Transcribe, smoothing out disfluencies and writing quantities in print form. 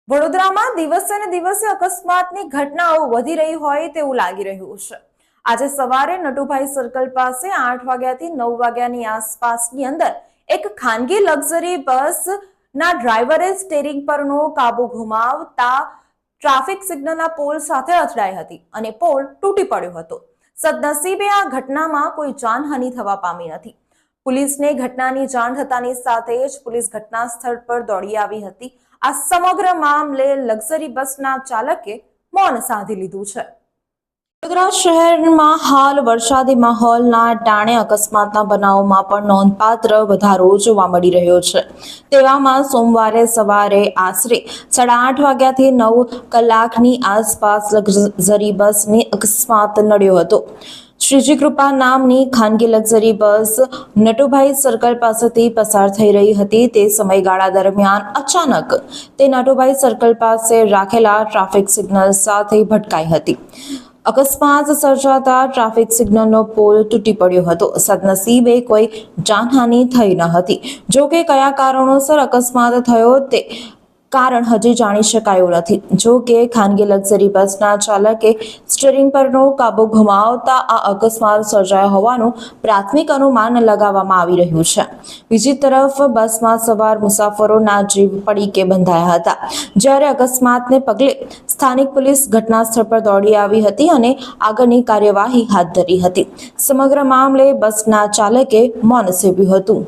વડોદરામાં દિવસે ને દિવસે અકસ્માતની ઘટનાઓ વધી રહી હોય તેવું લાગી રહ્યું છે। આજે સવારે નટુભાઈ સર્કલ પાસે 8 વાગ્યાથી 9 વાગ્યાની આસપાસની અંદર એક ખાનગી લક્ઝરી બસ ના ડ્રાઈવરે સ્ટીયરિંગ પરનો કાબુ ગુમાવતા ટ્રાફિક સિગ્નલના પોલ સાથે અથડાઈ હતી અને પોલ તૂટી પડ્યો હતો। સદનસીબે આ ઘટનામાં કોઈ જાનહાનિ થવા પામી નથી। પોલીસને ઘટનાની જાણ થતાની સાથે જ પોલીસ ઘટના સ્થળ પર દોડી આવી હતી। આ સમગ્ર મામલે લક્ઝરી બસના ચાલકે મૌન સાધી લીધું છે। વડોદરા શહેરમાં હાલ વરસાદી માહોલના કારણે અકસ્માતના બનાવોમાં પણ નોંધપાત્ર વધારો જોવા મળી રહ્યો છે। તેવામાં સોમવારે સવારે આશરે 8:30 વાગ્યાથી 9 કલાકની આસપાસ લક્ઝરી બસને અકસ્માત નડ્યો હતો। શ્રીજી કૃપા નામની ખાનગી લક્ઝરી બસ નટુભાઈ સર્કલ પાસેથી પસાર થઈ રહી હતી। તે સમયગાળા દરમિયાન અચાનક તે નટુભાઈ સર્કલ પાસે રાખેલા ટ્રાફિક સિગ્નલ સાથે ભટકાઈ હતી। અકસ્માત સર્જાતા ટ્રાફિક સિગ્નલનો પોલ તૂટી પડ્યો હતો। સદનસીબે કોઈ જાનહાનિ થઈ ન હતી। જો કે કયા કારણોસર અકસ્માત થયો તે કારણ હજી જાણી શકાયું નથી। જો કે ખાનગી લક્ઝરી બસના ચાલકે સ્ટીયરિંગ પરનો કાબુ ગુમાવતા આ અકસ્માત સર્જાયો હોવાનું પ્રાથમિક અનુમાન લગાવવામાં આવી રહ્યું છે। બીજી તરફ બસમાં સવાર મુસાફરોના જીવ પડીકે બંધાયા હતા। જ્યારે અકસ્માતને પગલે સ્થાનિક પોલીસ ઘટના સ્થળ પર દોડી આવી હતી અને આગળની કાર્યવાહી હાથ ધરી હતી। સમગ્ર મામલે બસના ચાલકે મૌન સેવ્યું હતું।